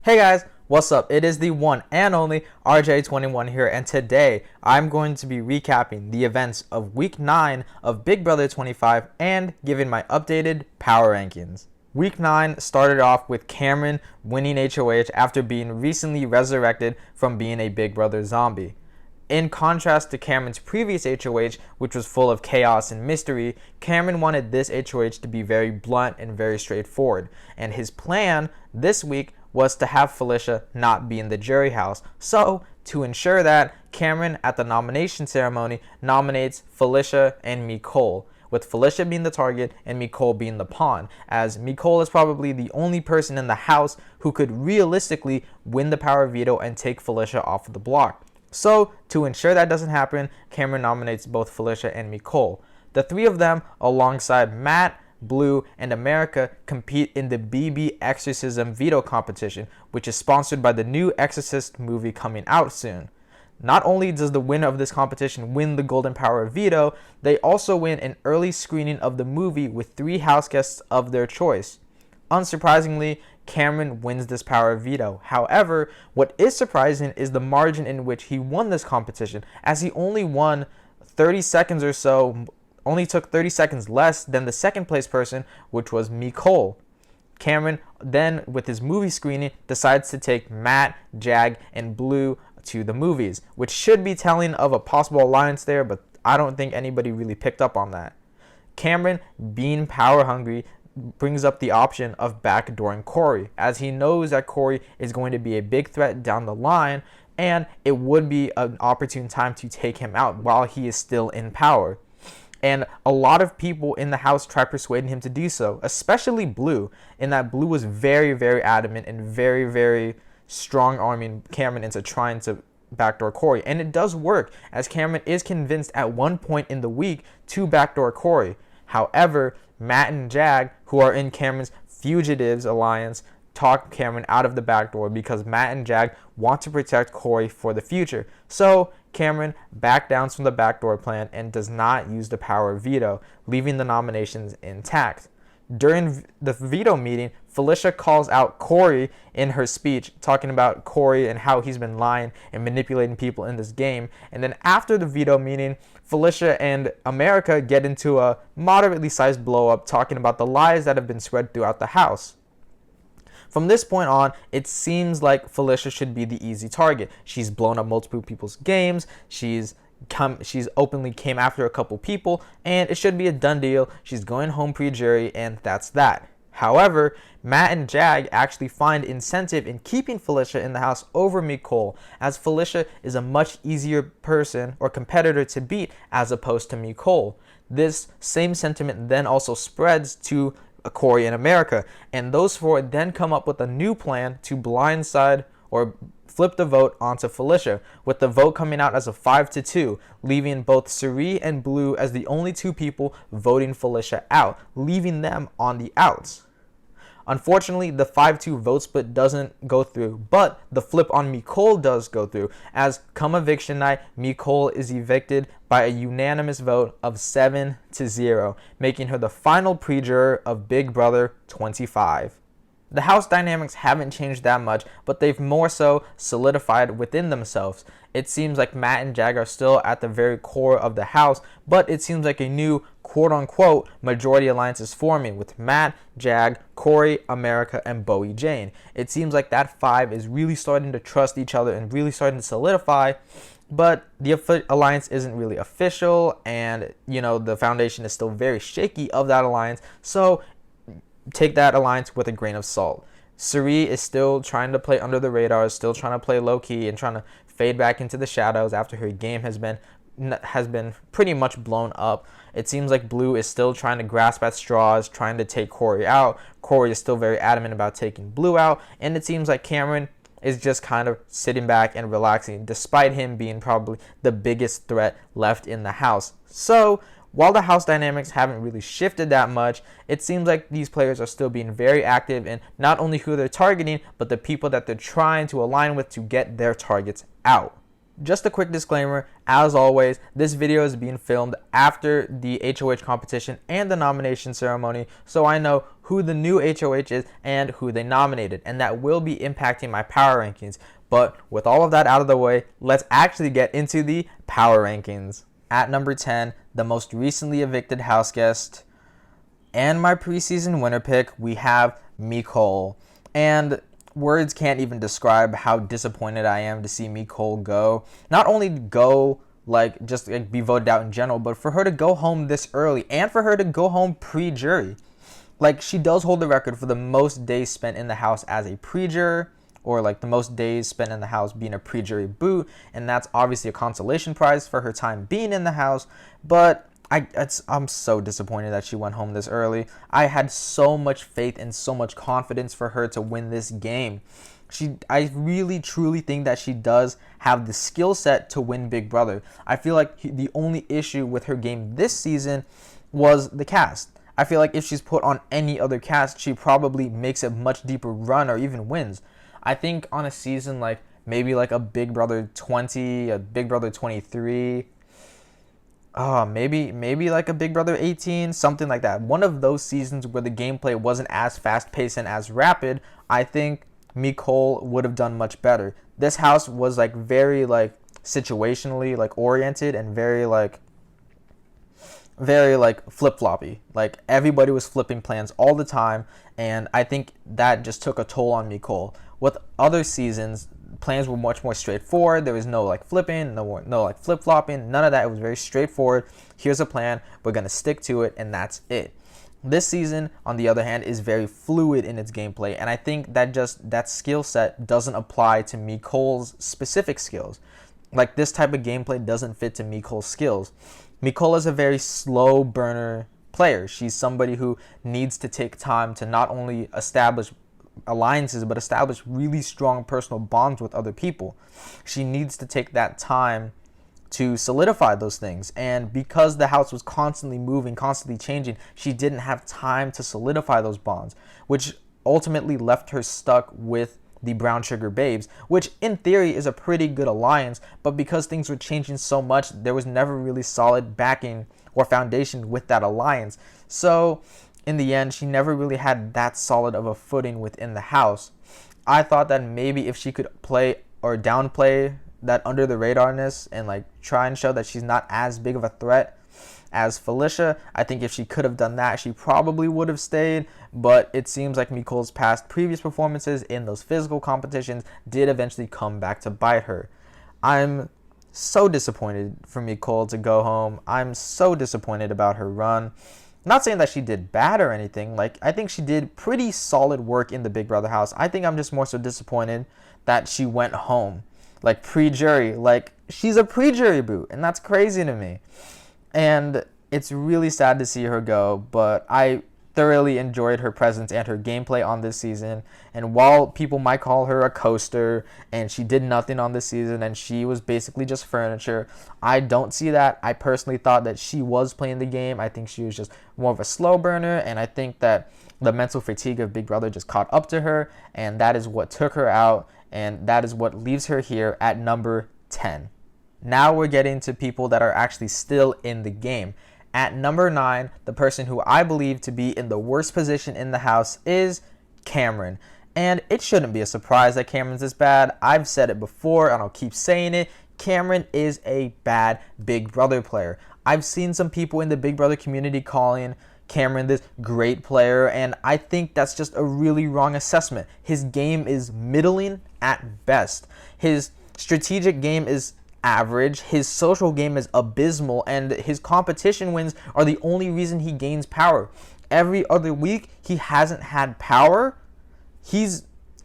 Hey guys, what's up? It is the one and only RJ21 here, and today I'm going to be recapping the events of week 9 of Big Brother 25 and giving my updated power rankings. Week 9 started off with Cameron winning HOH after being recently resurrected from being a Big Brother zombie. In contrast to Cameron's previous HOH, which was full of chaos and mystery, Cameron wanted this HOH to be very blunt and very straightforward, and his plan this week was to have Felicia not be in the jury house. So, to ensure that, Cameron at the nomination ceremony nominates Felicia and Nicole, with Felicia being the target and Nicole being the pawn, as Nicole is probably the only person in the house who could realistically win the power veto and take Felicia off of the block. So, to ensure that doesn't happen, Cameron nominates both Felicia and Nicole. The three of them, alongside Matt, Blue, and America, compete in the BB Exorcism veto competition, which is sponsored by the new Exorcist movie coming out soon. Not only does the winner of this competition win the Golden Power veto, they also win an early screening of the movie with 3 house guests of their choice. Unsurprisingly, Cameron wins this power veto. However, what is surprising is the margin in which he won this competition, as he only won 30 seconds or so, only took 30 seconds less than the second place person, which was Nicole. Cameron then, with his movie screening, decides to take Matt, Jag, and Blue to the movies, which should be telling of a possible alliance there, but I don't think anybody really picked up on that. Cameron, being power hungry, brings up the option of backdooring Corey, as he knows that Corey is going to be a big threat down the line, and it would be an opportune time to take him out while he is still in power. And a lot of people in the house tried persuading him to do so, especially Blue, in that Blue was very, very adamant and very, very strong-arming Cameron into trying to backdoor Corey. And it does work, as Cameron is convinced at one point in the week to backdoor Corey. However, Matt and Jag, who are in Cameron's Fugitives Alliance, talk Cameron out of the backdoor because Matt and Jag want to protect Corey for the future. So Cameron back down from the backdoor plan and does not use the power veto, leaving the nominations intact. During the veto meeting, Felicia calls out Corey in her speech, talking about Corey and how he's been lying and manipulating people in this game. And then after the veto meeting, Felicia and America get into a moderately sized blow up, talking about the lies that have been spread throughout the house. From this point on, it seems like Felicia should be the easy target. She's blown up multiple people's games, she's openly came after a couple people, and it should be a done deal. She's going home pre-jury, and that's that. However, Matt and Jag actually find incentive in keeping Felicia in the house over Nicole, as Felicia is a much easier person or competitor to beat as opposed to Nicole. This same sentiment then also spreads to Corey and America, and those four then come up with a new plan to blindside or flip the vote onto Felicia, with the vote coming out as a 5-2, leaving both Suri and Blue as the only 2 people voting Felicia out, leaving them on the outs. Unfortunately, the 5-2 vote split doesn't go through, but the flip on Nicole does go through, as come eviction night, Nicole is evicted by a unanimous vote of 7-0, making her the final pre-juror of Big Brother 25. The house dynamics haven't changed that much, but they've more so solidified within themselves. It seems like Matt and Jag are still at the very core of the house, but it seems like a new quote-unquote majority alliance is forming with Matt, Jag, Corey, America, and Bowie Jane. It seems like that 5 is really starting to trust each other and really starting to solidify, but the alliance isn't really official, and the foundation is still very shaky of that alliance, so take that alliance with a grain of salt. Suri is still trying to play under the radar, still trying to play low-key and trying to fade back into the shadows after her game has been pretty much blown up. It seems like Blue is still trying to grasp at straws, trying to take Corey out. Corey is still very adamant about taking Blue out, and it seems like Cameron is just kind of sitting back and relaxing, despite him being probably the biggest threat left in the house. So while the house dynamics haven't really shifted that much, it seems like these players are still being very active in not only who they're targeting, but the people that they're trying to align with to get their targets out. Just a quick disclaimer, as always, this video is being filmed after the HOH competition and the nomination ceremony, so I know who the new HOH is and who they nominated, and that will be impacting my power rankings. But with all of that out of the way, let's actually get into the power rankings. At number 10, the most recently evicted house guest and my preseason winner pick, we have Nicole. And words can't even describe how disappointed I am to see Nicole go. Not only go, like, just like be voted out in general, but for her to go home this early and for her to go home pre-jury. Like, she does hold the record for the most days spent in the house as a pre-juror, or like the most days spent in the house being a pre-jury boot, and that's obviously a consolation prize for her time being in the house. But I'm so disappointed that she went home this early. I had so much faith and so much confidence for her to win this game. I really truly think that she does have the skill set to win Big Brother. I feel like the only issue with her game this season was the cast. I feel like if she's put on any other cast, she probably makes a much deeper run or even wins. I think on a season like maybe like a Big Brother 20, a Big Brother 23, maybe like a Big Brother 18, something like that. One of those seasons where the gameplay wasn't as fast-paced and as rapid, I think Nicole would have done much better. This house was like very like situationally like oriented and very like flip-floppy. Like everybody was flipping plans all the time, and I think that just took a toll on Nicole. With other seasons, plans were much more straightforward. There was no like flipping, no like flip-flopping, none of that. It was very straightforward. Here's a plan, we're going to stick to it, and that's it. This season, on the other hand, is very fluid in its gameplay, and I think that skill set doesn't apply to Nicole's specific skills. Like, this type of gameplay doesn't fit to Nicole's skills. Nicole is a very slow burner player. She's somebody who needs to take time to not only establish alliances, but establish really strong personal bonds with other people. She needs to take that time to solidify those things. And because the house was constantly moving, constantly changing, she didn't have time to solidify those bonds, which ultimately left her stuck with the Brown Sugar Babes, which in theory is a pretty good alliance, but because things were changing so much, there was never really solid backing or foundation with that alliance. So in the end, she never really had that solid of a footing within the house. I thought that maybe if she could play or downplay that under the radarness and like try and show that she's not as big of a threat as Felicia, I think if she could have done that, she probably would have stayed. But it seems like Nicole's previous performances in those physical competitions did eventually come back to bite her. I'm so disappointed for Nicole to go home. I'm so disappointed about her run. Not saying that she did bad or anything. Like, I think she did pretty solid work in the Big Brother house. I think I'm just more so disappointed that she went home. Like, pre-jury. Like, she's a pre-jury boot, and that's crazy to me. And it's really sad to see her go, but I thoroughly enjoyed her presence and her gameplay on this season. And while people might call her a coaster and she did nothing on this season and she was basically just furniture, I don't see that. I personally thought that she was playing the game. I think she was just more of a slow burner, and I think that the mental fatigue of Big Brother just caught up to her, and that is what took her out, and that is what leaves her here at number 10. Now we're getting to people that are actually still in the game. At number 9, the person who I believe to be in the worst position in the house is Cameron. And it shouldn't be a surprise that Cameron's this bad. I've said it before, and I'll keep saying it. Cameron is a bad Big Brother player. I've seen some people in the Big Brother community calling Cameron this great player, and I think that's just a really wrong assessment. His game is middling at best. His strategic game is average, his social game is abysmal, and his competition wins are the only reason he gains power. Every other week he hasn't had power. He's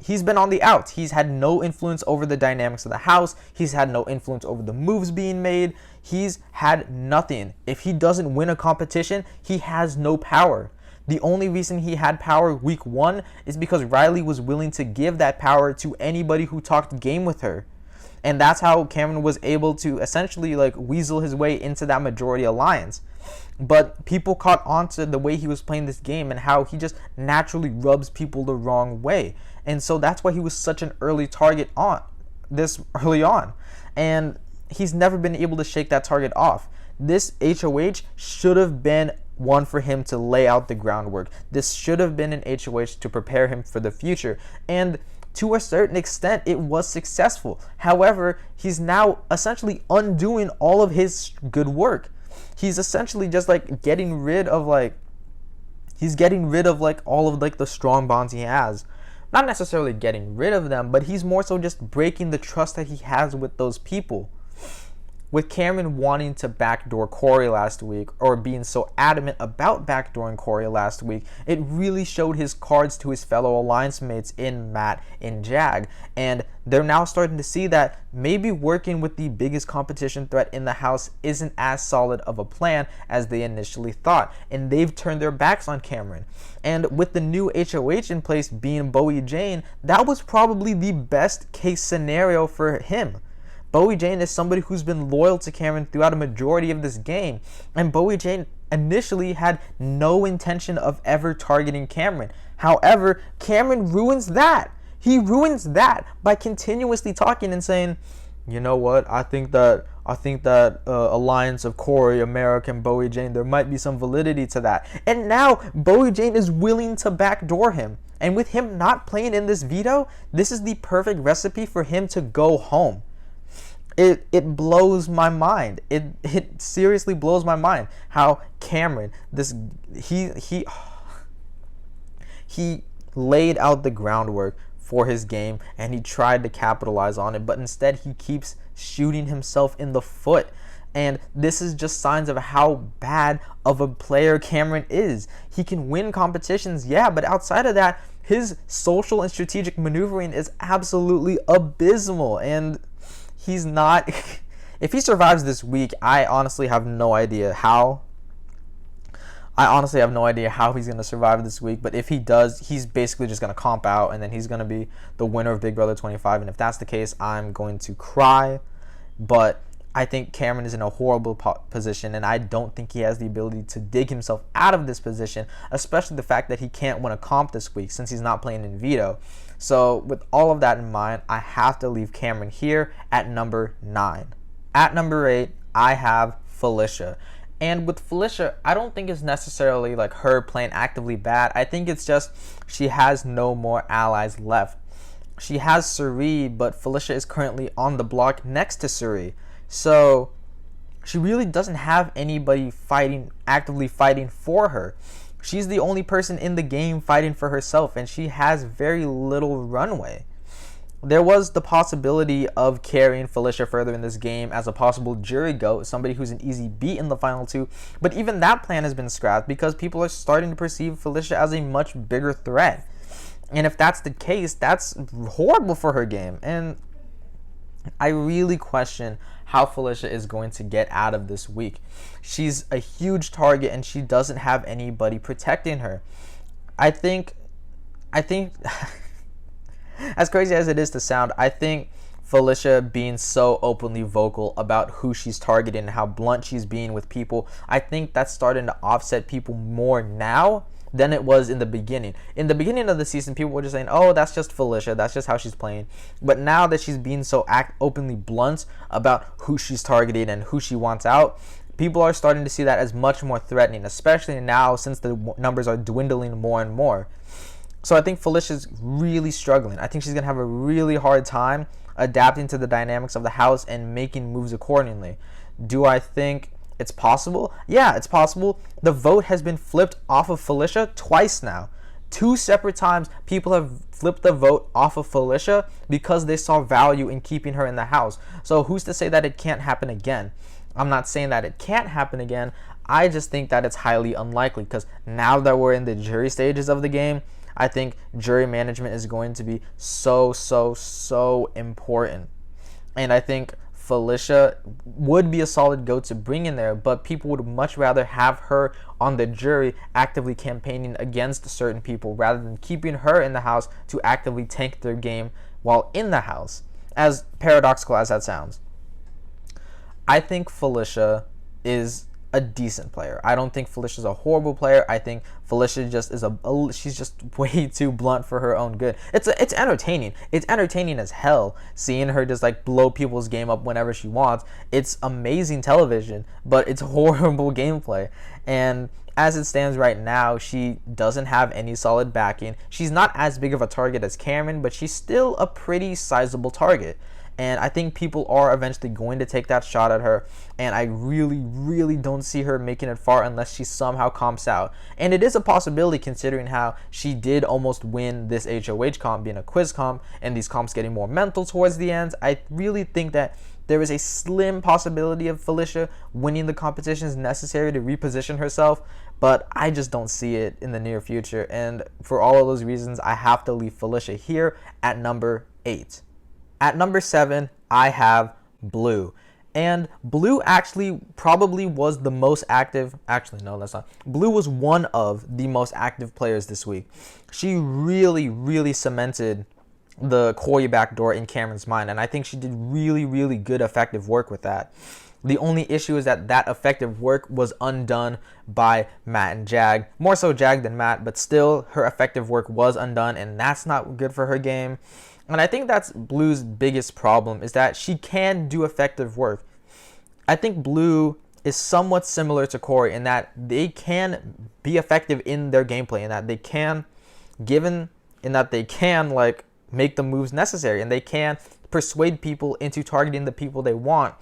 been on the outs. He's had no influence over the dynamics of the house. He's had no influence over the moves being made. He's had nothing. If he doesn't win a competition, he has no power. The only reason he had power week 1 is because Riley was willing to give that power to anybody who talked game with her. And that's how Cameron was able to essentially like weasel his way into that majority alliance. But people caught on to the way he was playing this game and how he just naturally rubs people the wrong way. And so that's why he was such an early target this early on. And he's never been able to shake that target off. This HOH should have been one for him to lay out the groundwork. This should have been an HOH to prepare him for the future, and to a certain extent it was successful. However, he's now essentially undoing all of his good work. He's essentially just like getting rid of like all of like the strong bonds he has. Not necessarily getting rid of them, but he's more so just breaking the trust that he has with those people. With Cameron wanting to backdoor Corey last week, or being so adamant about backdooring Corey last week, it really showed his cards to his fellow alliance mates in Matt and Jag. And they're now starting to see that maybe working with the biggest competition threat in the house isn't as solid of a plan as they initially thought. And they've turned their backs on Cameron. And with the new HOH in place being Bowie Jane, that was probably the best case scenario for him. Bowie Jane is somebody who's been loyal to Cameron throughout a majority of this game, and Bowie Jane initially had no intention of ever targeting Cameron. However, Cameron ruins that. He ruins that by continuously talking and saying, you know what, I think that alliance of Corey, America, and Bowie Jane, there might be some validity to that. And now Bowie Jane is willing to backdoor him. And with him not playing in this veto, this is the perfect recipe for him to go home. It blows my mind. It seriously blows my mind how Cameron, he laid out the groundwork for his game and he tried to capitalize on it, but instead he keeps shooting himself in the foot. And this is just signs of how bad of a player Cameron is. He can win competitions, yeah, but outside of that, his social and strategic maneuvering is absolutely abysmal. And he's not, if he survives this week, I honestly have no idea how. He's going to survive this week. But if he does, he's basically just going to comp out, and then he's going to be the winner of Big Brother 25. And if that's the case, I'm going to cry. But I think Cameron is in a horrible position, and I don't think he has the ability to dig himself out of this position, especially the fact that he can't win a comp this week since he's not playing in veto. So with all of that in mind, I have to leave Cameron here at number 9. At number 8, I have Felicia. And with Felicia, I don't think it's necessarily like her playing actively bad. I think it's just she has no more allies left. She has Suri, but Felicia is currently on the block next to Suri. So she really doesn't have anybody actively fighting for her. She's the only person in the game fighting for herself, and she has very little runway. There was the possibility of carrying Felicia further in this game as a possible jury goat, somebody who's an easy beat in the final 2, but even that plan has been scrapped because people are starting to perceive Felicia as a much bigger threat. And if that's the case, that's horrible for her game. And I really question how Felicia is going to get out of this week. She's a huge target and she doesn't have anybody protecting her. I think as crazy as it is to sound, I think Felicia being so openly vocal about who she's targeting and how blunt she's being with people, I think that's starting to offset people more now than it was in the beginning. In the beginning of the season, people were just saying, oh, that's just Felicia, that's just how she's playing. But now that she's being so openly blunt about who she's targeting and who she wants out, people are starting to see that as much more threatening, especially now since the numbers are dwindling more and more. So I think Felicia's really struggling. I think she's going to have a really hard time adapting to the dynamics of the house and making moves accordingly. Do I think it's possible? Yeah, it's possible. The vote has been flipped off of Felicia twice now. 2 separate times people have flipped the vote off of Felicia because they saw value in keeping her in the house. So who's to say that it can't happen again? I'm not saying that it can't happen again. I just think that it's highly unlikely because now that we're in the jury stages of the game, I think jury management is going to be so important. And I think Felicia would be a solid goat to bring in there, but people would much rather have her on the jury actively campaigning against certain people rather than keeping her in the house to actively tank their game while in the house, as paradoxical as that sounds. I think Felicia is a decent player. I don't think Felicia's a horrible player. I think Felicia just is she's just way too blunt for her own good. It's entertaining. It's entertaining as hell seeing her just like blow people's game up whenever she wants. It's amazing television, but it's horrible gameplay. And as it stands right now, she doesn't have any solid backing. She's not as big of a target as Cameron, but she's still a pretty sizable target. And I think people are eventually going to take that shot at her. And I really, really don't see her making it far unless she somehow comps out. And it is a possibility considering how she did almost win this HOH comp being a quiz comp and these comps getting more mental towards the end. I really think that there is a slim possibility of Felicia winning the competitions necessary to reposition herself, but I just don't see it in the near future. And for all of those reasons, I have to leave Felicia here at number 8. At number 7, I have Blue. And Blue actually probably was the most active. Actually, no, that's not. Blue was one of the most active players this week. She really, really cemented the Corey backdoor in Cameron's mind. And I think she did really, really good, effective work with that. The only issue is that that effective work was undone by Matt and Jag. More so Jag than Matt, but still her effective work was undone, and that's not good for her game. And I think that's Blue's biggest problem, is that she can do effective work. I think Blue is somewhat similar to Corey in that they can be effective in their gameplay, in that they can, like make the moves necessary, and they can persuade people into targeting the people they want.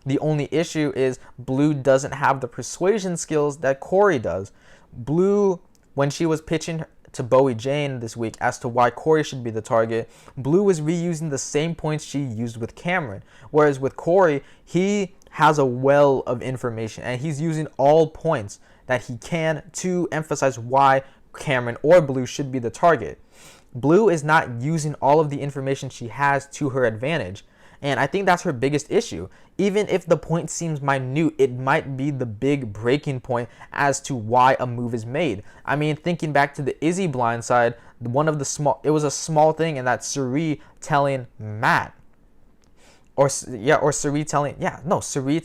The only issue is Blue doesn't have the persuasion skills that Corey does. Blue, when she was pitching to Bowie Jane this week as to why Corey should be the target, Blue was reusing the same points she used with Cameron. Whereas with Corey, he has a well of information and he's using all points that he can to emphasize why Cameron or Blue should be the target. Blue is not using all of the information she has to her advantage. And I think that's her biggest issue. Even if the point seems minute, it might be the big breaking point as to why a move is made. I mean, thinking back to the Izzy blindside, it was a small thing, and that's Suri telling Matt, Suri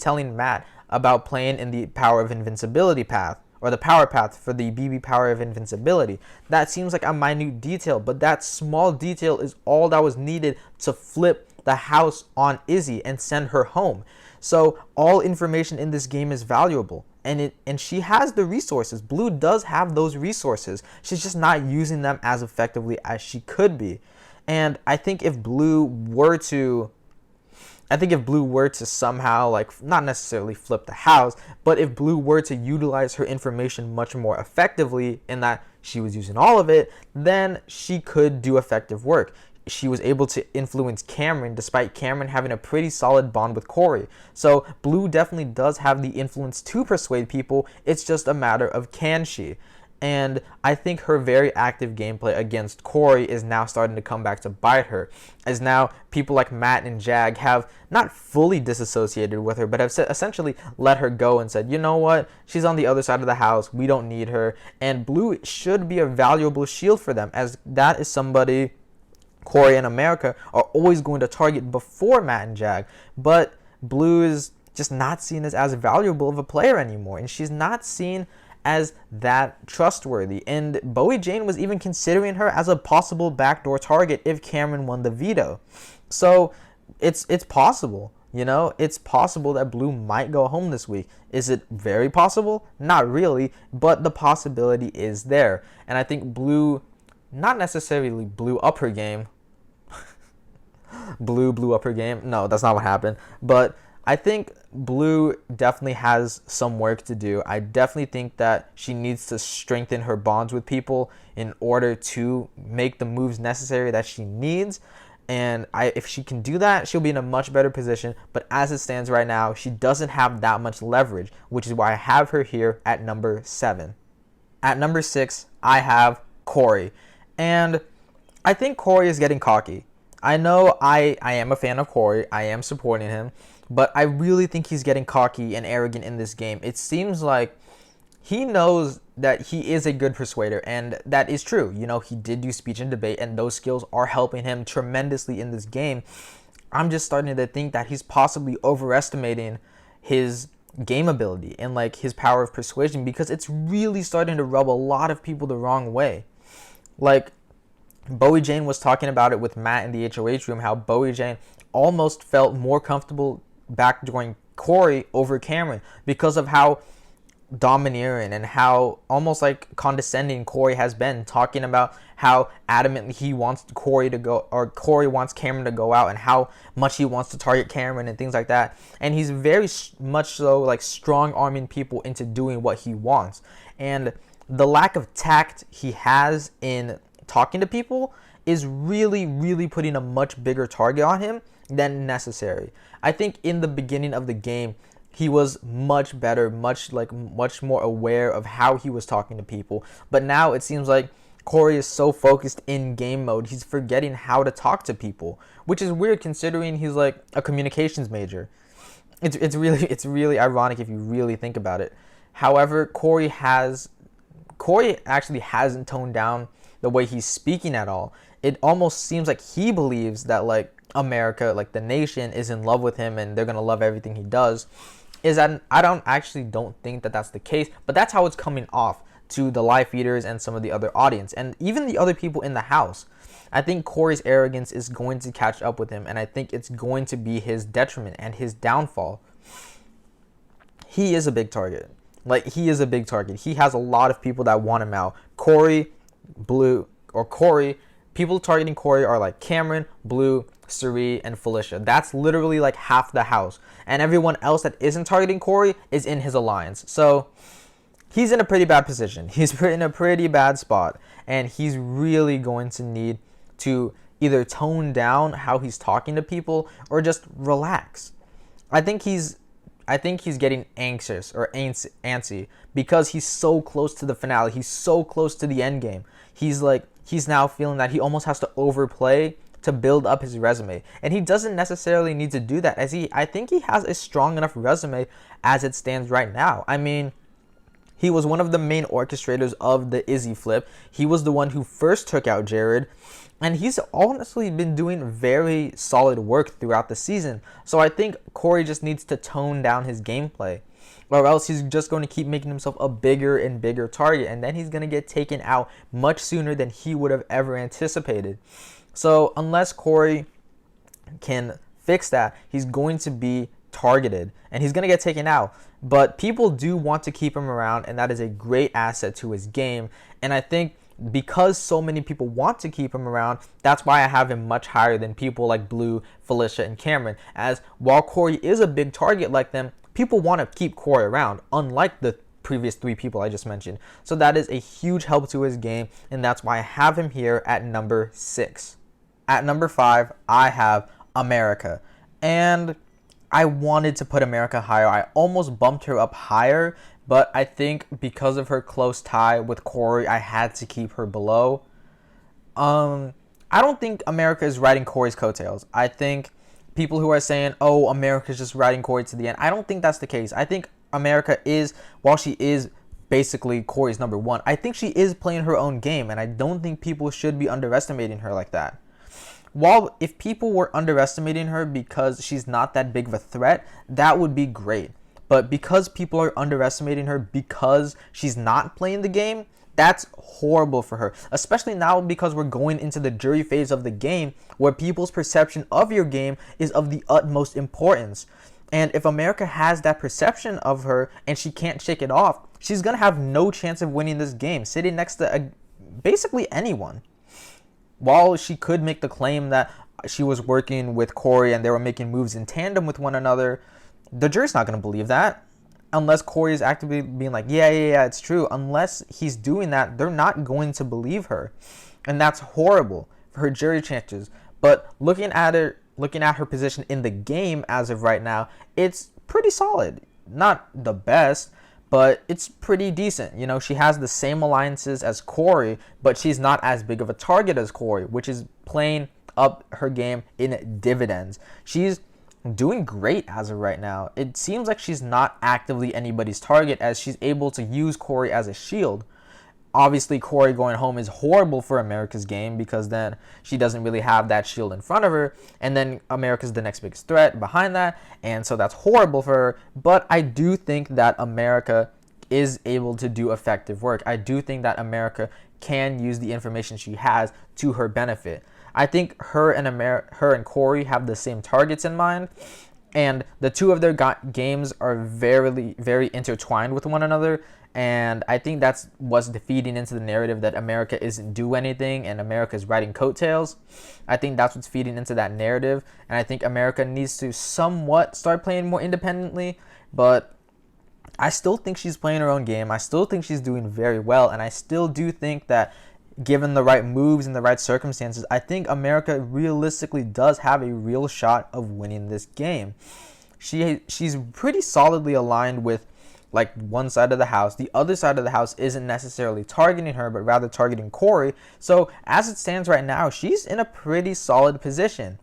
telling Matt about playing in the Power of Invincibility path, or the power path for the BB Power of Invincibility. That seems like a minute detail, but that small detail is all that was needed to flip the house on Izzy and send her home. So all information in this game is valuable, and she has the resources. Blue does have those resources. She's just not using them as effectively as she could be. And I think if Blue were to somehow, like, not necessarily flip the house, but if Blue were to utilize her information much more effectively, in that she was using all of it, then she could do effective work. She was able to influence Cameron despite Cameron having a pretty solid bond with Corey. So Blue definitely does have the influence to persuade people. It's just a matter of can she. And I think her very active gameplay against Corey is now starting to come back to bite her, as now people like Matt and Jag have not fully disassociated with her, but have essentially let her go and said, you know what, she's on the other side of the house, we don't need her. And Blue should be a valuable shield for them, as that is somebody Corey and America are always going to target before Matt and Jag. But Blue is just not seen as valuable of a player anymore, and she's not seen as that trustworthy. And Bowie Jane was even considering her as a possible backdoor target if Cameron won the veto. So it's possible, it's possible that Blue might go home this week. Is it very possible? Not really, but the possibility is there. And I think Blue not necessarily blew up her game. Blue blew up her game. No, that's not what happened. But I think Blue definitely has some work to do. I definitely think that she needs to strengthen her bonds with people in order to make the moves necessary that she needs. And if she can do that, she'll be in a much better position. But as it stands right now, she doesn't have that much leverage, which is why I have her here at number 7. At number 6, I have Corey. And I think Corey is getting cocky. I know I am a fan of Corey. I am supporting him. But I really think he's getting cocky and arrogant in this game. It seems like he knows that he is a good persuader, and that is true. He did do speech and debate, and those skills are helping him tremendously in this game. I'm just starting to think that he's possibly overestimating his game ability and like his power of persuasion, because it's really starting to rub a lot of people the wrong way. Like, Bowie Jane was talking about it with Matt in the HOH room, how Bowie Jane almost felt more comfortable backdooring Corey over Cameron because of how domineering and how almost like condescending Corey has been, talking about how adamantly he wants Corey to go, or Corey wants Cameron to go out, and how much he wants to target Cameron and things like that. And he's very much so like strong arming people into doing what he wants. And the lack of tact he has in talking to people is really, really putting a much bigger target on him than necessary. I think in the beginning of the game, he was much better, much more aware of how he was talking to people. But now it seems like Corey is so focused in game mode, he's forgetting how to talk to people, which is weird considering he's like a communications major. It's really ironic if you really think about it. However, Corey actually hasn't toned down the way he's speaking at all. It almost seems like he believes that like America, like the nation, is in love with him and they're gonna love everything he does. I don't think that that's the case, but that's how it's coming off to the live feeders and some of the other audience and even the other people in the house. I think Corey's arrogance is going to catch up with him, and I think it's going to be his detriment and his downfall. He is a big target. He is a big target. He has a lot of people that want him out. People targeting Corey are like Cameron, Blue, Suri, and Felicia. That's literally like half the house. And everyone else that isn't targeting Corey is in his alliance. So he's in a pretty bad position. He's in a pretty bad spot. And he's really going to need to either tone down how he's talking to people or just relax. I think he's getting anxious or antsy because he's so close to the finale. He's so close to the end game. He's now feeling that he almost has to overplay to build up his resume. And he doesn't necessarily need to do that, I think he has a strong enough resume as it stands right now. I mean, he was one of the main orchestrators of the Izzy flip. He was the one who first took out Jared. And he's honestly been doing very solid work throughout the season. So I think Corey just needs to tone down his gameplay, or else he's just going to keep making himself a bigger and bigger target, and then he's going to get taken out much sooner than he would have ever anticipated. So unless Corey can fix that, he's going to be targeted and he's going to get taken out. But people do want to keep him around, and that is a great asset to his game. And I think because so many people want to keep him around, that's why I have him much higher than people like Blue, Felicia, and Cameron. As while Corey is a big target like them, people want to keep Corey around, unlike the previous three people I just mentioned. So that is a huge help to his game, and that's why I have him here at number 6. At number 5, I have America. And I wanted to put America higher. I almost bumped her up higher, but I think because of her close tie with Corey, I had to keep her below. I don't think America is riding Corey's coattails. I think people who are saying, oh, America's just riding Corey to the end, I don't think that's the case. I think America is, while she is basically Corey's number 1, I think she is playing her own game, and I don't think people should be underestimating her like that. While if people were underestimating her because she's not that big of a threat, that would be great. But because people are underestimating her because she's not playing the game, that's horrible for her. Especially now because we're going into the jury phase of the game where people's perception of your game is of the utmost importance. And if America has that perception of her and she can't shake it off, she's going to have no chance of winning this game, sitting next to basically anyone. While she could make the claim that she was working with Corey and they were making moves in tandem with one another, the jury's not going to believe that. Unless Corey is actively being like, yeah, it's true. Unless he's doing that, they're not going to believe her. And that's horrible for her jury chances. But looking at her position in the game as of right now, it's pretty solid. Not the best, but it's pretty decent. You know, she has the same alliances as Corey, but she's not as big of a target as Corey, which is playing up her game in dividends. She's doing great as of right now. It seems like she's not actively anybody's target, as she's able to use Corey as a shield. Obviously, Corey going home is horrible for America's game because then she doesn't really have that shield in front of her, and then America's the next biggest threat behind that, and so that's horrible for her. But I do think that America is able to do effective work. I do think that America can use the information she has to her benefit. I think her and Corey have the same targets in mind, And the two of their games are very, very intertwined with one another. And I think that's what's feeding into the narrative that America isn't do anything and America is riding coattails. I think that's what's feeding into that narrative. And I think America needs to somewhat start playing more independently. But I still think she's playing her own game. I still think she's doing very well. And I still do think that given the right moves and the right circumstances, I think America realistically does have a real shot of winning this game. She's pretty solidly aligned with like one side of the house. The other side of the house isn't necessarily targeting her, but rather targeting Corey. So as it stands right now, she's in a pretty solid position.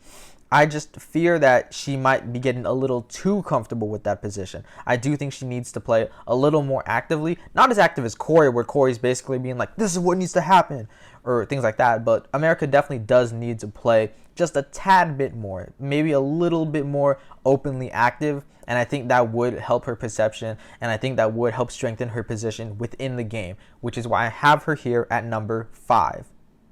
I just fear that she might be getting a little too comfortable with that position. I do think she needs to play a little more actively. Not as active as Corey, where Corey's basically being like, this is what needs to happen, or things like that. But America definitely does need to play just a tad bit more, maybe a little bit more openly active. And I think that would help her perception, and I think that would help strengthen her position within the game, which is why I have her here at number 5.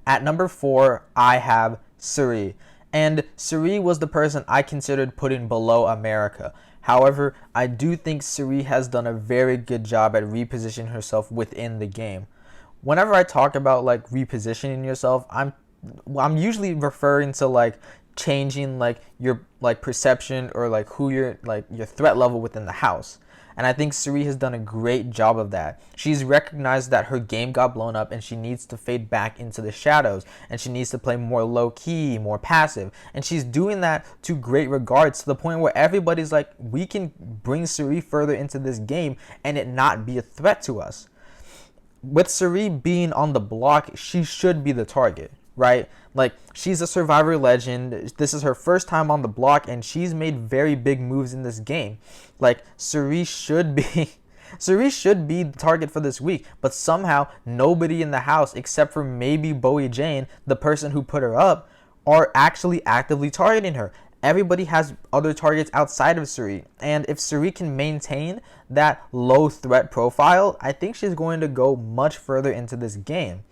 At number 4, I have Suri. And Suri was the person I considered putting below America. However, I do think Suri has done a very good job at repositioning herself within the game. Whenever I talk about like repositioning yourself, I'm usually referring to like changing like your like perception or like who you're like your threat level within the house. And I think Suri has done a great job of that. She's recognized that her game got blown up and she needs to fade back into the shadows. And she needs to play more low-key, more passive. And she's doing that to great regards, to the point where everybody's like, we can bring Suri further into this game and it not be a threat to us. With Suri being on the block, she should be the target, right? Like, she's a Survivor legend. This is her first time on the block, and she's made very big moves in this game. Like, Suri should be the target for this week, but somehow nobody in the house, except for maybe Bowie Jane, the person who put her up, are actually actively targeting her. Everybody has other targets outside of Suri, and if Suri can maintain that low threat profile, I think she's going to go much further into this game.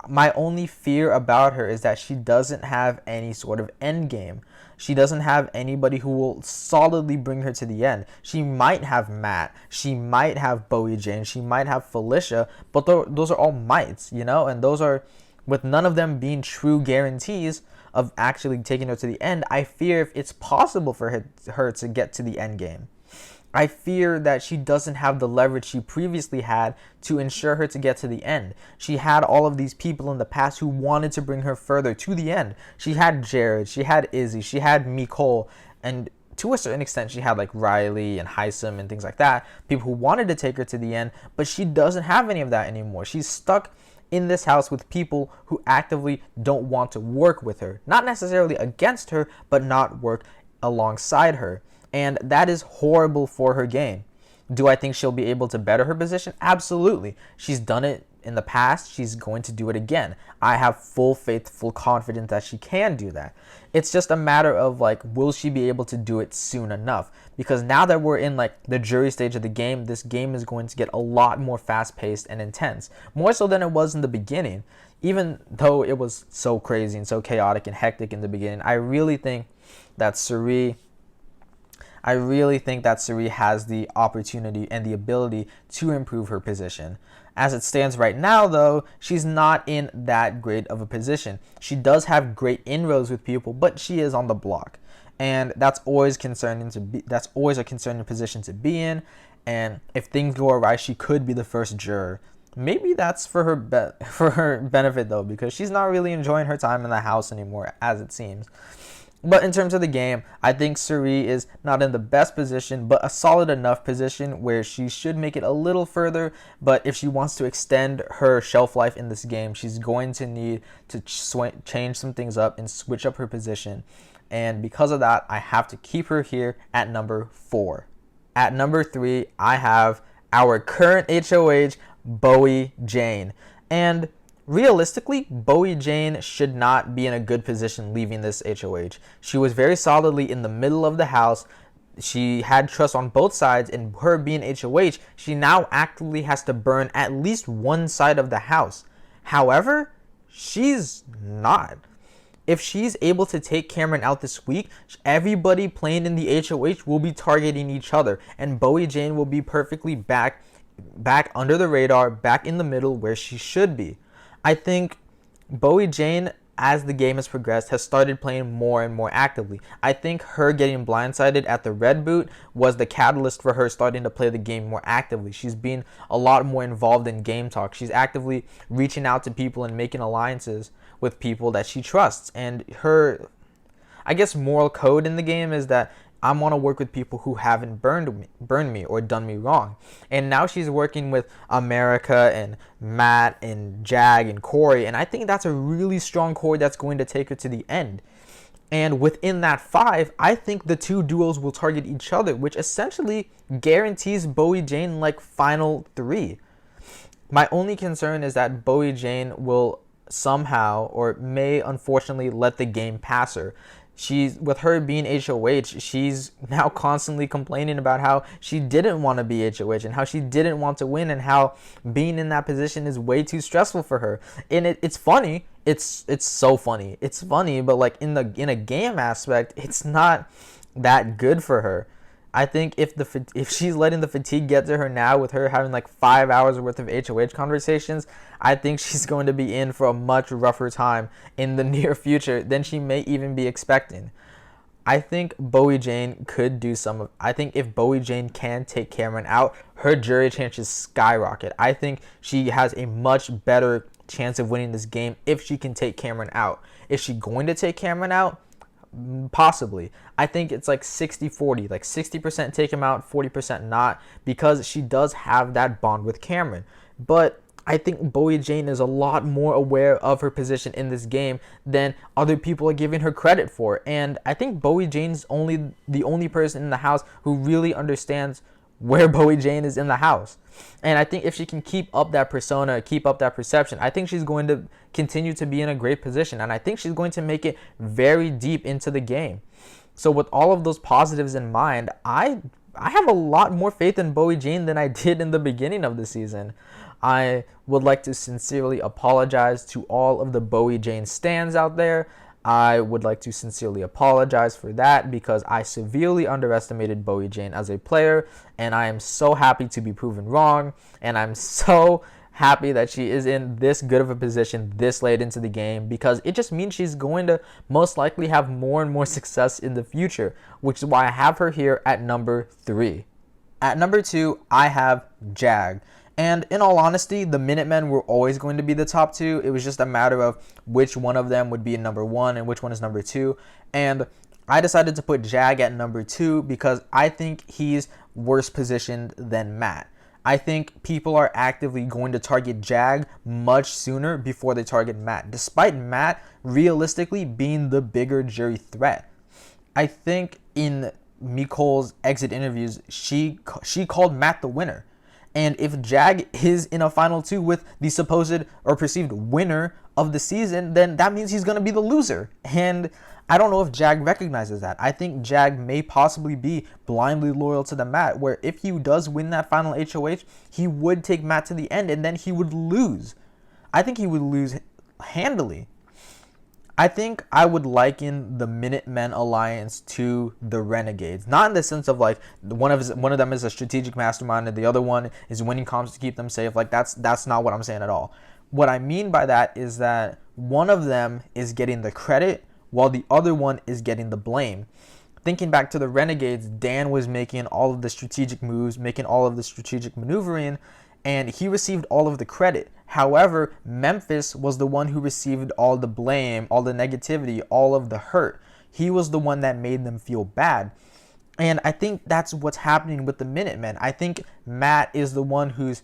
My only fear about her is that she doesn't have any sort of end game. She doesn't have anybody who will solidly bring her to the end. She might have Matt. She might have Bowie Jane. She might have Felicia. But those are all mights, you know? And those are, with none of them being true guarantees of actually taking her to the end, I fear if it's possible for her to get to the end game. I fear that she doesn't have the leverage she previously had to ensure her to get to the end. She had all of these people in the past who wanted to bring her further to the end. She had Jared, she had Izzy, she had Nicole, and to a certain extent she had like Riley and Heisem and things like that. People who wanted to take her to the end, but she doesn't have any of that anymore. She's stuck in this house with people who actively don't want to work with her. Not necessarily against her, but not work alongside her. And that is horrible for her game. Do I think she'll be able to better her position? Absolutely. She's done it in the past. She's going to do it again. I have full faith, full confidence that she can do that. It's just a matter of like, will she be able to do it soon enough? Because now that we're in like the jury stage of the game, this game is going to get a lot more fast-paced and intense. More so than it was in the beginning. Even though it was so crazy and so chaotic and hectic in the beginning, I really think that Suri has the opportunity and the ability to improve her position. As it stands right now, though, she's not in that great of a position. She does have great inroads with people, but she is on the block. And that's always a concerning position to be in. And if things go awry, she could be the first juror. Maybe that's for her benefit, though, because she's not really enjoying her time in the house anymore, as it seems. But in terms of the game, I think Suri is not in the best position, but a solid enough position where she should make it a little further. But if she wants to extend her shelf life in this game, she's going to need to change some things up and switch up her position. And because of that, I have to keep her here at number 4. At number 3, I have our current HOH, Bowie Jane. And realistically, Bowie Jane should not be in a good position leaving this HOH. She was very solidly in the middle of the house. She had trust on both sides, and her being HOH, she now actively has to burn at least one side of the house. However, she's not. If she's able to take Cameron out this week, everybody playing in the HOH will be targeting each other, and Bowie Jane will be perfectly back under the radar, back in the middle where she should be. I think Bowie Jane, as the game has progressed, has started playing more and more actively. I think her getting blindsided at the red boot was the catalyst for her starting to play the game more actively. She's been a lot more involved in game talk. She's actively reaching out to people and making alliances with people that she trusts. And her, I guess, moral code in the game is that I want to work with people who haven't burned me or done me wrong. And now she's working with America and Matt and Jag and Corey. And I think that's a really strong core that's going to take her to the end. And within that 5, I think the 2 duos will target each other, which essentially guarantees Bowie Jane like final 3. My only concern is that Bowie Jane will somehow or may unfortunately let the game pass her. She's, with her being HOH, she's now constantly complaining about how she didn't want to be HOH and how she didn't want to win and how being in that position is way too stressful for her. And it's funny. It's so funny. It's funny, but like in a game aspect, it's not that good for her. I think if she's letting the fatigue get to her now with her having like 5 hours worth of HOH conversations, I think she's going to be in for a much rougher time in the near future than she may even be expecting. I think Bowie Jane could do I think if Bowie Jane can take Cameron out, her jury chances skyrocket. I think she has a much better chance of winning this game if she can take Cameron out. Is she going to take Cameron out? Possibly. I think it's like 60-40, like 60% take him out, 40% not, because she does have that bond with Cameron. But I think Bowie Jane is a lot more aware of her position in this game than other people are giving her credit for. And I think Bowie Jane's the only person in the house who really understands where Bowie Jane is in the house. And I think if she can keep up that persona, keep up that perception, I think she's going to continue to be in a great position. And I think she's going to make it very deep into the game. So with all of those positives in mind, I have a lot more faith in Bowie Jane than I did in the beginning of the season. I would like to sincerely apologize to all of the Bowie Jane stans out there. I would like to sincerely apologize for that because I severely underestimated Bowie Jane as a player, and I am so happy to be proven wrong, and I'm so happy that she is in this good of a position this late into the game because it just means she's going to most likely have more and more success in the future, which is why I have her here at number 3. At number 2, I have Jag. And in all honesty, the Minutemen were always going to be the top 2. It was just a matter of which one of them would be number 1 and which one is number 2. And I decided to put Jag at number 2 because I think he's worse positioned than Matt. I think people are actively going to target Jag much sooner before they target Matt, despite Matt realistically being the bigger jury threat. I think in Micole's exit interviews, she called Matt the winner. And if Jag is in a final 2 with the supposed or perceived winner of the season, then that means he's going to be the loser. And I don't know if Jag recognizes that. I think Jag may possibly be blindly loyal to the Matt, where if he does win that final HOH, he would take Matt to the end and then he would lose. I think he would lose handily. I think I would liken the Minutemen alliance to the Renegades. Not in the sense of like one of them is a strategic mastermind and the other one is winning comms to keep them safe. Like that's not what I'm saying at all. What I mean by that is that one of them is getting the credit while the other one is getting the blame. Thinking back to the Renegades, Dan was making all of the strategic moves, making all of the strategic maneuvering, and he received all of the credit. However, Memphis was the one who received all the blame, all the negativity, all of the hurt. He was the one that made them feel bad. And I think that's what's happening with the Minutemen. I think Matt is the one who's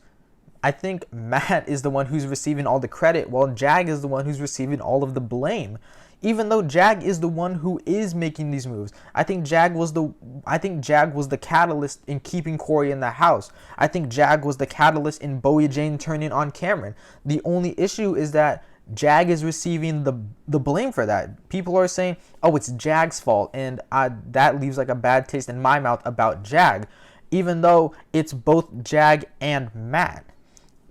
receiving all the credit, while Jag is the one who's receiving all of the blame. Even though Jag is the one who is making these moves. I think Jag was the catalyst in keeping Corey in the house. I think Jag was the catalyst in Bowie Jane turning on Cameron. The only issue is that Jag is receiving the blame for that. People are saying, oh, it's Jag's fault, and that leaves like a bad taste in my mouth about Jag, even though it's both Jag and Matt.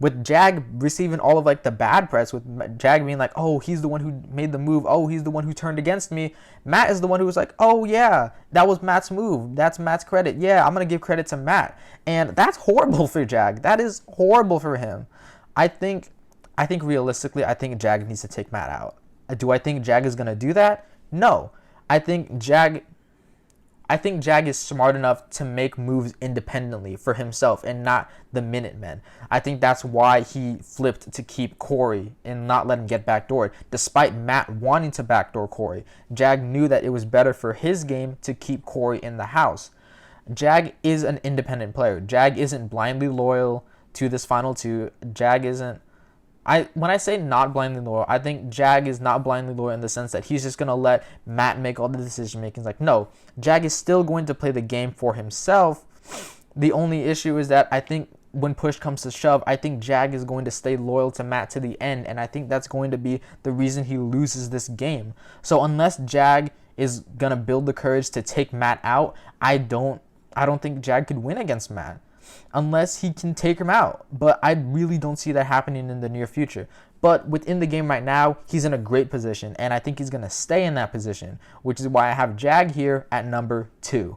with Jag receiving all of like the bad press, with Jag being like, oh, he's the one who made the move, oh, he's the one who turned against me, Matt is the one who was like, oh yeah, that was Matt's move, that's Matt's credit, yeah, I'm gonna give credit to Matt. And that's horrible for Jag. That is horrible for him. I think realistically, I think Jag needs to take Matt out. Do I think Jag is gonna do that? No. I think Jag is smart enough to make moves independently for himself and not the Minutemen. I think that's why he flipped to keep Corey and not let him get backdoored. Despite Matt wanting to backdoor Corey, Jag knew that it was better for his game to keep Corey in the house. Jag is an independent player. Jag isn't blindly loyal to this final two. Jag isn't. When I say not blindly loyal, I think Jag is not blindly loyal in the sense that he's just going to let Matt make all the decision making. Like, no, Jag is still going to play the game for himself. The only issue is that I think when push comes to shove, I think Jag is going to stay loyal to Matt to the end, and I think that's going to be the reason he loses this game. So unless Jag is going to build the courage to take Matt out, I don't think Jag could win against Matt unless he can take him out. But I really don't see that happening in the near future. But within the game right now, he's in a great position, and I think he's going to stay in that position, which is why I have Jag here at number 2.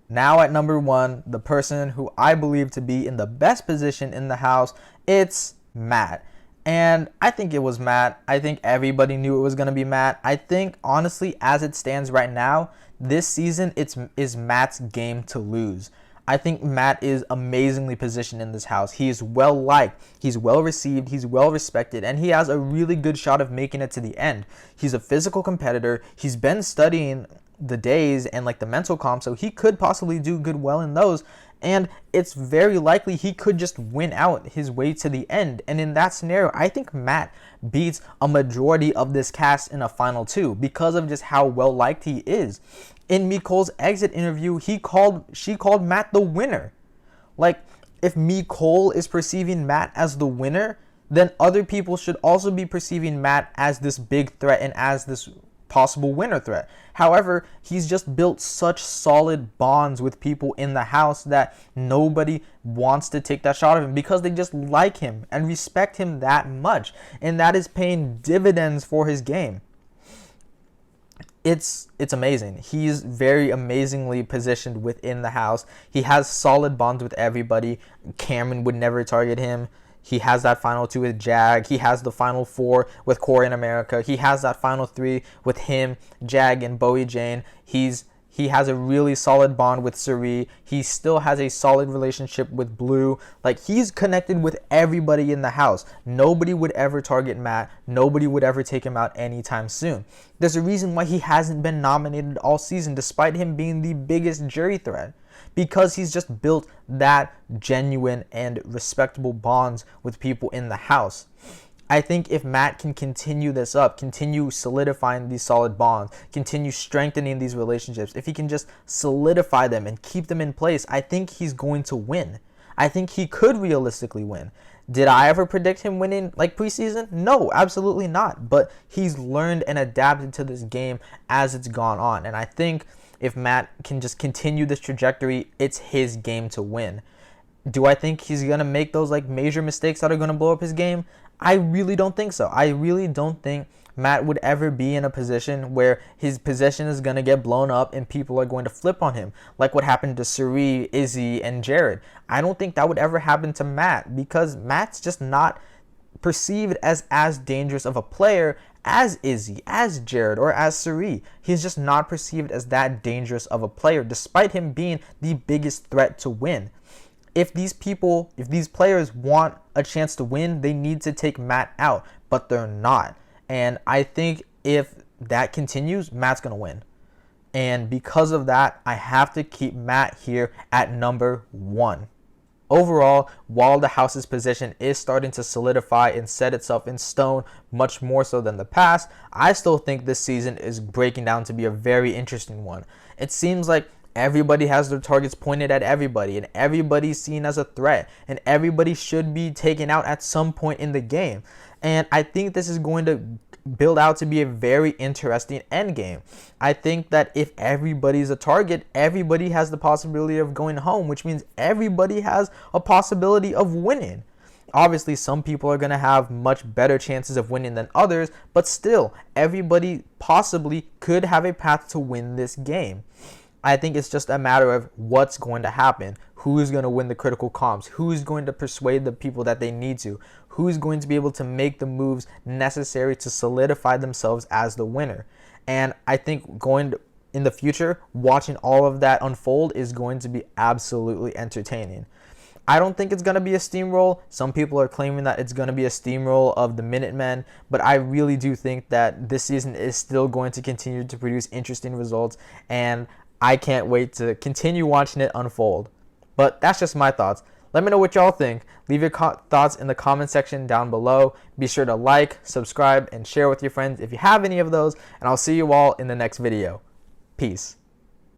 Now at number 1, the person who I believe to be in the best position in the house, it's Matt. And I think it was Matt. I think everybody knew it was going to be Matt. I think, honestly, as it stands right now, this season, is Matt's game to lose. I think Matt is amazingly positioned in this house. He is well liked, he's well received, he's well respected, and he has a really good shot of making it to the end. He's a physical competitor. He's been studying the days and like the mental comp, so he could possibly do well in those. And it's very likely he could just win out his way to the end. And in that scenario, I think Matt beats a majority of this cast in a final 2 because of just how well liked he is. In Micole's exit interview, she called Matt the winner. Like, if Micole is perceiving Matt as the winner, then other people should also be perceiving Matt as this big threat and as this possible winner threat. However, he's just built such solid bonds with people in the house that nobody wants to take that shot of him because they just like him and respect him that much. And that is paying dividends for his game. It's amazing. He's very amazingly positioned within the house. He has solid bonds with everybody. Cameron would never target him. He has that final 2 with Jag. He has the final 4 with Corey in America. He has that final 3 with him, Jag, and Bowie Jane. He has a really solid bond with Suri. He still has a solid relationship with Blue. Like, he's connected with everybody in the house. Nobody would ever target Matt. Nobody would ever take him out anytime soon. There's a reason why he hasn't been nominated all season, despite him being the biggest jury threat. Because he's just built that genuine and respectable bonds with people in the house. I think if Matt can continue this up, continue solidifying these solid bonds, continue strengthening these relationships, if he can just solidify them and keep them in place, I think he's going to win. I think he could realistically win. Did I ever predict him winning like preseason? No, absolutely not. But he's learned and adapted to this game as it's gone on. And I think if Matt can just continue this trajectory, it's his game to win. Do I think he's going to make those like major mistakes that are going to blow up his game? I really don't think so. I really don't think Matt would ever be in a position where his position is going to get blown up and people are going to flip on him, like what happened to Suri, Izzy, and Jared. I don't think that would ever happen to Matt because Matt's just not perceived as dangerous of a player as Izzy, as Jared, or as Suri. He's just not perceived as that dangerous of a player, despite him being the biggest threat to win. If these players want a chance to win, they need to take Matt out, but they're not. And I think if that continues, Matt's going to win. And because of that, I have to keep Matt here at number 1. Overall, while the house's position is starting to solidify and set itself in stone much more so than the past, I still think this season is breaking down to be a very interesting one. It seems like everybody has their targets pointed at everybody, and everybody's seen as a threat, and everybody should be taken out at some point in the game. And I think this is going to build out to be a very interesting end game. I think that if everybody's a target, everybody has the possibility of going home, which means everybody has a possibility of winning. Obviously, some people are going to have much better chances of winning than others, but still, everybody possibly could have a path to win this game. I think it's just a matter of what's going to happen. Who's going to win the critical comps? Who's going to persuade the people that they need to? Who's going to be able to make the moves necessary to solidify themselves as the winner? And I think in the future, watching all of that unfold is going to be absolutely entertaining. I don't think it's going to be a steamroll. Some people are claiming that it's going to be a steamroll of the Minutemen, but I really do think that this season is still going to continue to produce interesting results, and I can't wait to continue watching it unfold. But that's just my thoughts. Let me know what y'all think. Leave your thoughts in the comment section down below. Be sure to like, subscribe, and share with your friends if you have any of those, and I'll see you all in the next video. Peace.